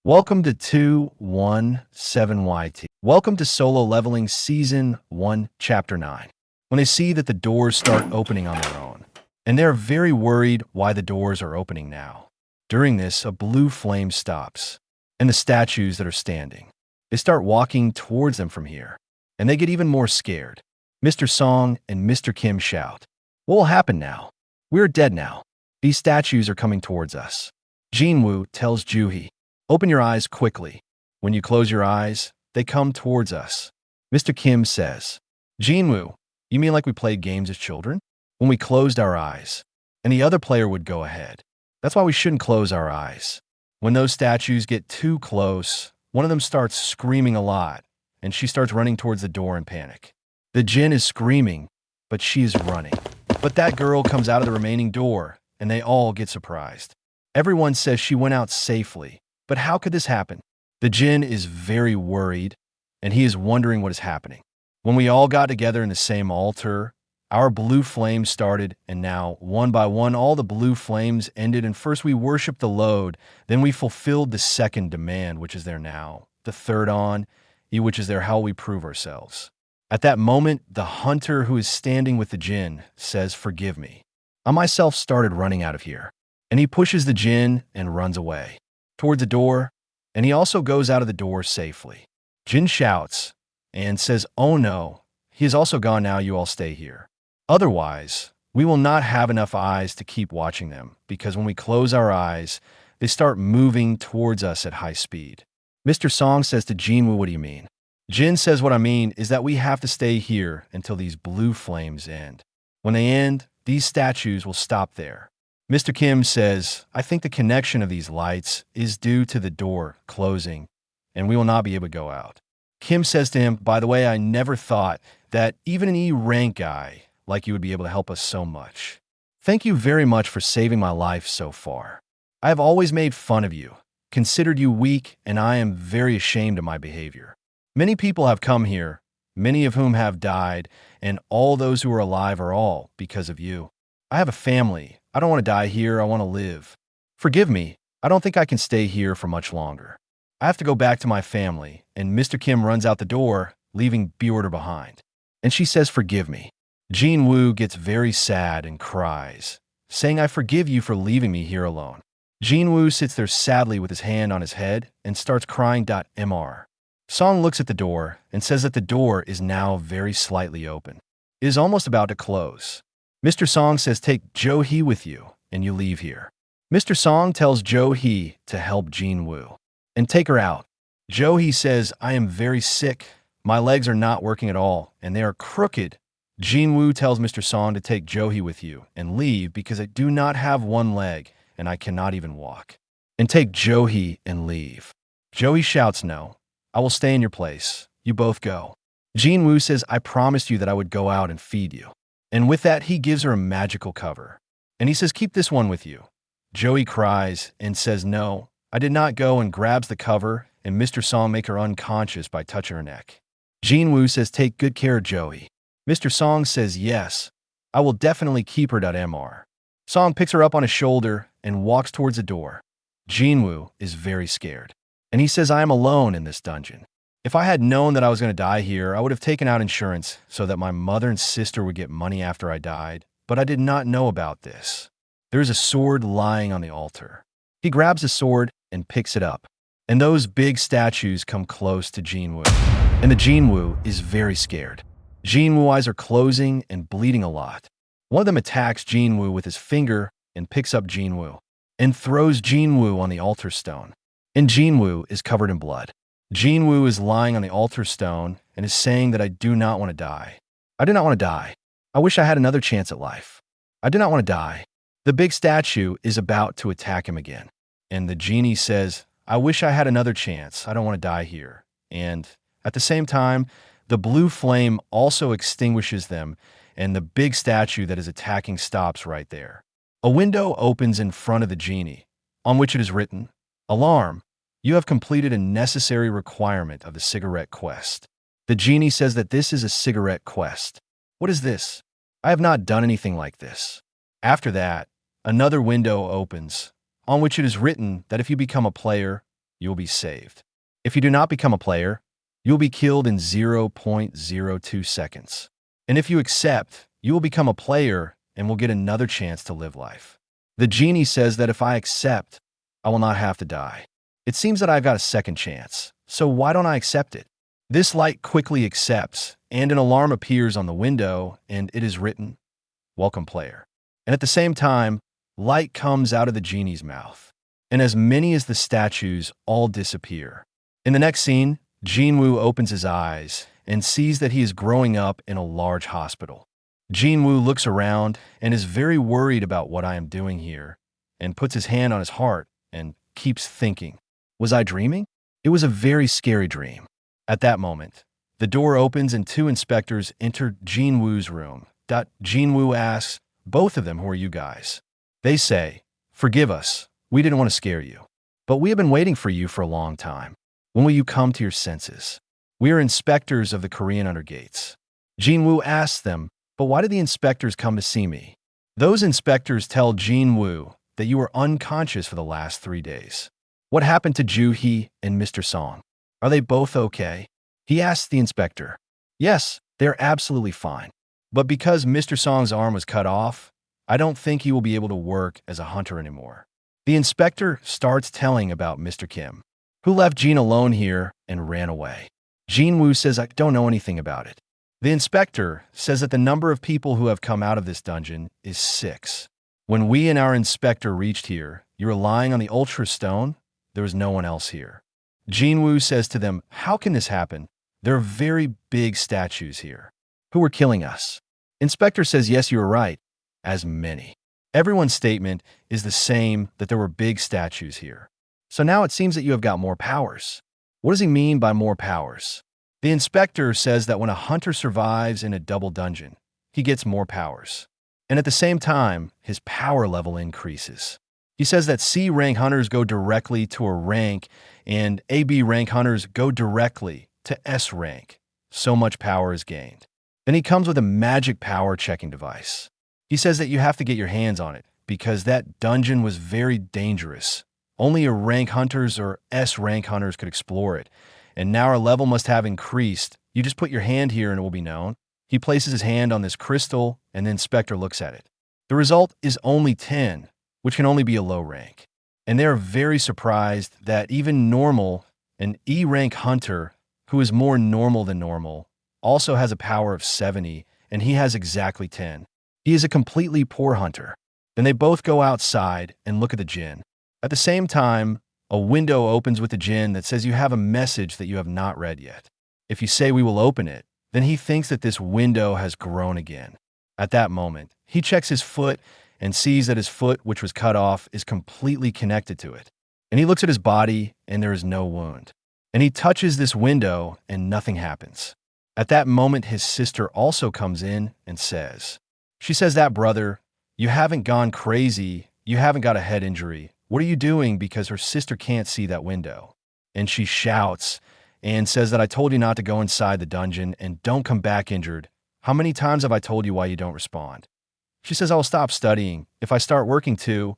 Welcome to 217YT. Welcome to Solo Leveling Season 1, Chapter 9. When they see that the doors start opening on their own, and they're very worried why the doors are opening now. During this, a blue flame stops, and the statues that are standing, they start walking towards them from here, and they get even more scared. Mr. Song and Mr. Kim shout, "What will happen now? We're dead now. These statues are coming towards us." Jinwoo tells Juhee, "Open your eyes quickly. When you close your eyes, they come towards us." Mr. Kim says, "Jinwoo, you mean like we played games as children? When we closed our eyes, and the other player would go ahead. That's why we shouldn't close our eyes." When those statues get too close, one of them starts screaming a lot, and she starts running towards the door in panic. The Jin is screaming, but she is running. But that girl comes out of the remaining door, and they all get surprised. Everyone says she went out safely. But how could this happen? The Jin is very worried, and he is wondering what is happening. When we all got together in the same altar, our blue flames started, and now, one by one, all the blue flames ended, and first we worshiped the load, then we fulfilled the second demand, which is there now, the third on, which is there how we prove ourselves. At that moment, the hunter who is standing with the Jin says, "Forgive me." I myself started running out of here, and he pushes the Jin and runs away towards the door, and he also goes out of the door safely. Jin shouts and says, "Oh no, he is also gone now, you all stay here. Otherwise, we will not have enough eyes to keep watching them, because when we close our eyes, they start moving towards us at high speed." Mr. Song says to Jinwoo, "What do you mean?" Jin says, "What I mean is that we have to stay here until these blue flames end. When they end, these statues will stop there." Mr. Kim says, "I think the connection of these lights is due to the door closing, and we will not be able to go out." Kim says to him, "By the way, I never thought that even an E-rank guy like you would be able to help us so much. Thank you very much for saving my life so far. I have always made fun of you, considered you weak, and I am very ashamed of my behavior. Many people have come here, many of whom have died, and all those who are alive are all because of you. I have a family. I don't want to die here. I want to live. Forgive me. I don't think I can stay here for much longer. I have to go back to my family." And Mr. Kim runs out the door, leaving Bjorder behind. And she says, "Forgive me." Jinwoo gets very sad and cries, saying, "I forgive you for leaving me here alone." Jinwoo sits there sadly with his hand on his head and starts crying. Mr. Song looks at the door and says that the door is now very slightly open. It is almost about to close. Mr. Song says, "Take Jo-hee with you, and you leave here." Mr. Song tells Jo-hee to help Jinwoo and take her out. Jo-hee says, "I am very sick. My legs are not working at all, and they are crooked." Jinwoo tells Mr. Song to take Jo-hee with you and leave because I do not have one leg, and I cannot even walk. And take Jo-hee and leave. Jo-hee shouts, "No, I will stay in your place. You both go." Jinwoo says, "I promised you that I would go out and feed you." And with that, he gives her a magical cover. And he says, "Keep this one with you." Jo-hee cries and says, "No, I did not go," and grabs the cover, and Mr. Song make her unconscious by touching her neck. Jinwoo says, "Take good care of Jo-hee." Mr. Song says, "Yes, I will definitely keep her." Mr. Song picks her up on his shoulder and walks towards the door. Jinwoo is very scared, and he says, "I am alone in this dungeon. If I had known that I was going to die here, I would have taken out insurance so that my mother and sister would get money after I died, but I did not know about this." There is a sword lying on the altar. He grabs the sword and picks it up, and those big statues come close to Jinwoo, and the Jinwoo is very scared. Jinwoo eyes are closing and bleeding a lot. One of them attacks Jinwoo with his finger and picks up Jinwoo and throws Jinwoo on the altar stone, and Jinwoo is covered in blood. Jinwoo is lying on the altar stone and is saying that I do not want to die. I do not want to die. I wish I had another chance at life. I do not want to die. The big statue is about to attack him again. And the genie says, "I wish I had another chance. I don't want to die here." And at the same time, the blue flame also extinguishes them, and the big statue that is attacking stops right there. A window opens in front of the genie, on which it is written, "Alarm. You have completed a necessary requirement of the cigarette quest." The genie says that this is a cigarette quest. What is this? I have not done anything like this. After that, another window opens, on which it is written that if you become a player, you will be saved. If you do not become a player, you will be killed in 0.02 seconds. And if you accept, you will become a player and will get another chance to live life. The genie says that if I accept, I will not have to die. It seems that I've got a second chance, so why don't I accept it? This light quickly accepts, and an alarm appears on the window, and it is written, "Welcome, player." And at the same time, light comes out of the genie's mouth, and as many as the statues all disappear. In the next scene, Jinwoo opens his eyes and sees that he is growing up in a large hospital. Jinwoo looks around and is very worried about what I am doing here, and puts his hand on his heart and keeps thinking, was I dreaming? It was a very scary dream. At that moment, the door opens and two inspectors enter Jinwoo's room. Jinwoo asks both of them, who are you guys? They say, forgive us, we didn't want to scare you. But we have been waiting for you for a long time. When will you come to your senses? We are inspectors of the Korean Undergates. Jinwoo asks them, but why did the inspectors come to see me? Those inspectors tell Jinwoo that you were unconscious for the last 3 days. What happened to Joo-hee and Mr. Song? Are they both okay? He asks the inspector. Yes, they're absolutely fine. But because Mr. Song's arm was cut off, I don't think he will be able to work as a hunter anymore. The inspector starts telling about Mr. Kim, who left Jean alone here and ran away. Jinwoo says, I don't know anything about it. The inspector says that the number of people who have come out of this dungeon is 6. When we and our inspector reached here, you were lying on the Ultra Stone. There was no one else here. Jinwoo says to them, how can this happen? There are very big statues here. Who were killing us? Inspector says, yes, you are right. As many. Everyone's statement is the same, that there were big statues here. So now it seems that you have got more powers. What does he mean by more powers? The inspector says that when a hunter survives in a double dungeon, he gets more powers. And at the same time, his power level increases. He says that C rank hunters go directly to a rank and AB rank hunters go directly to S rank. So much power is gained. Then he comes with a magic power checking device. He says that you have to get your hands on it because that dungeon was very dangerous. Only a rank hunters or S rank hunters could explore it. And now our level must have increased. You just put your hand here and it will be known. He places his hand on this crystal and the inspector looks at it. The result is only 10, which can only be a low rank. And they are very surprised that even normal, an E rank hunter, who is more normal than normal, also has a power of 70, and he has exactly 10. He is a completely poor hunter. Then they both go outside and look at the djinn. At the same time, a window opens with the djinn that says you have a message that you have not read yet. If you say we will open it, then he thinks that this window has grown again. At that moment, he checks his foot and sees that his foot, which was cut off, is completely connected to it. And he looks at his body and there is no wound. And he touches this window and nothing happens. At that moment, his sister also comes in and says, she says that, brother, you haven't gone crazy, you haven't got a head injury. What are you doing? Because her sister can't see that window. And she shouts and says that I told you not to go inside the dungeon and don't come back injured. How many times have I told you why you don't respond? She says, I'll stop studying. If I start working too,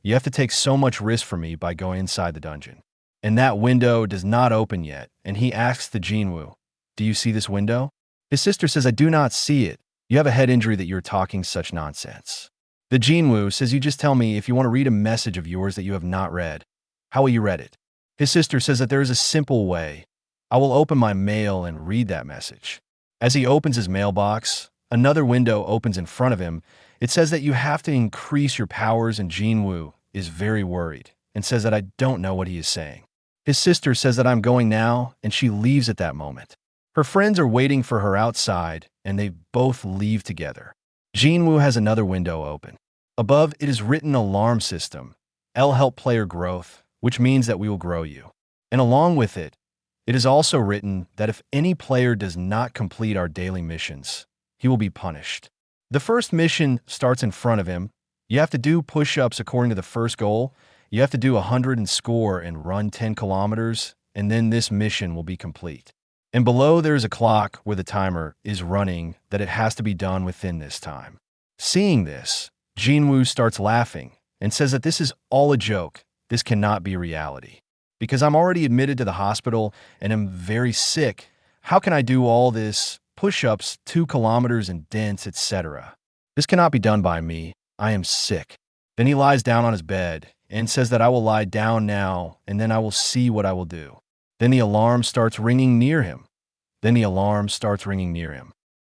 you have to take so much risk for me by going inside the dungeon. And that window does not open yet. And he asks the Jinwoo, do you see this window? His sister says, I do not see it. You have a head injury that you're talking such nonsense. The Jinwoo says, you just tell me if you want to read a message of yours that you have not read. How will you read it? His sister says that there is a simple way. I will open my mail and read that message. As he opens his mailbox, another window opens in front of him. It says that you have to increase your powers, and Jinwoo is very worried and says that I don't know what he is saying. His sister says that I'm going now, and she leaves at that moment. Her friends are waiting for her outside, and they both leave together. Jinwoo has another window open. Above, it is written alarm system. L help player growth, which means that we will grow you. And along with it, it is also written that if any player does not complete our daily missions, he will be punished. The first mission starts in front of him. You have to do push-ups according to the first goal. You have to do 100 and score and run 10 kilometers, and then this mission will be complete. And below there is a clock where the timer is running that it has to be done within this time. Seeing this, Jinwoo starts laughing and says that this is all a joke. This cannot be reality. Because I'm already admitted to the hospital and am very sick. How can I do all this? Push-ups, 2 kilometers in dents, etc. This cannot be done by me. I am sick. Then he lies down on his bed and says that I will lie down now and then I will see what I will do. Then the alarm starts ringing near him.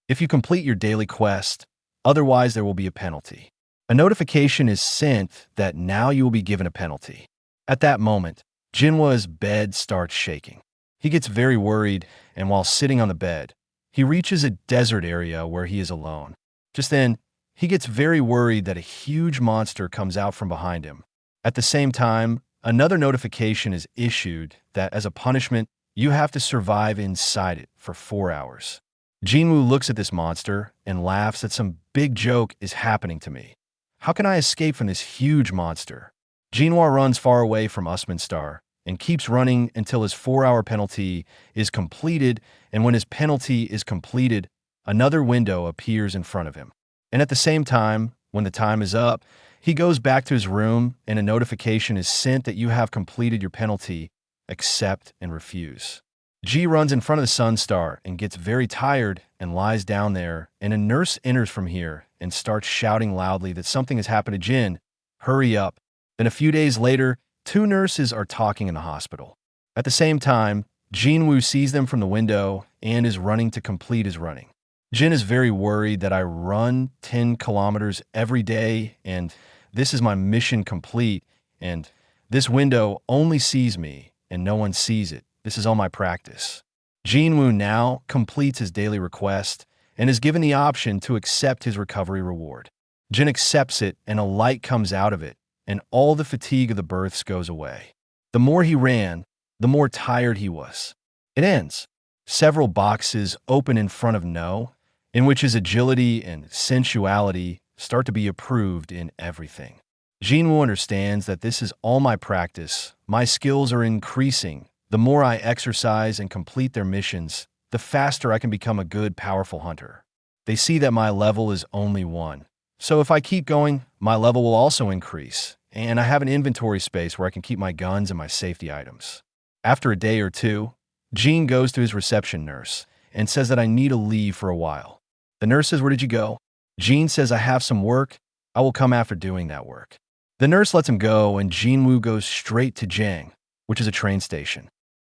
If you complete your daily quest, otherwise there will be a penalty. A notification is sent that now you will be given a penalty. At that moment, Jinwoo's bed starts shaking. He gets very worried, and while sitting on the bed, he reaches a desert area where he is alone. Just then, he gets very worried that a huge monster comes out from behind him. At the same time, another notification is issued that as a punishment, you have to survive inside it for 4 hours. Jinwoo looks at this monster and laughs that some big joke is happening to me. How can I escape from this huge monster? Jinwoo runs far away from Usmanstar and keeps running until his 4-hour penalty is completed, and when his penalty is completed, another window appears in front of him. And at the same time, when the time is up, he goes back to his room and a notification is sent that you have completed your penalty, accept and refuse. G runs in front of the sun star and gets very tired and lies down there, and a nurse enters from here and starts shouting loudly that something has happened to Jin. Hurry up. Then a few days later, 2 nurses are talking in the hospital. At the same time, Jinwoo sees them from the window and is running to complete his running. Jin is very worried that I run 10 kilometers every day and this is my mission complete, and this window only sees me and no one sees it. This is all my practice. Jinwoo now completes his daily request and is given the option to accept his recovery reward. Jin accepts it and a light comes out of it, and all the fatigue of the births goes away. The more he ran, the more tired he was. It ends. Several boxes open in front of No, in which his agility and sensuality start to be approved in everything. Jinwoo understands that this is all my practice. My skills are increasing. The more I exercise and complete their missions, the faster I can become a good, powerful hunter. They see that my level is only 1. So if I keep going, my level will also increase, and I have an inventory space where I can keep my guns and my safety items. After a day or 2, Jin goes to his reception nurse and says that I need to leave for a while. The nurse says, "Where did you go?" Jin says, "I have some work. I will come after doing that work." The nurse lets him go, and Jinwoo goes straight to Jang, which is a train station.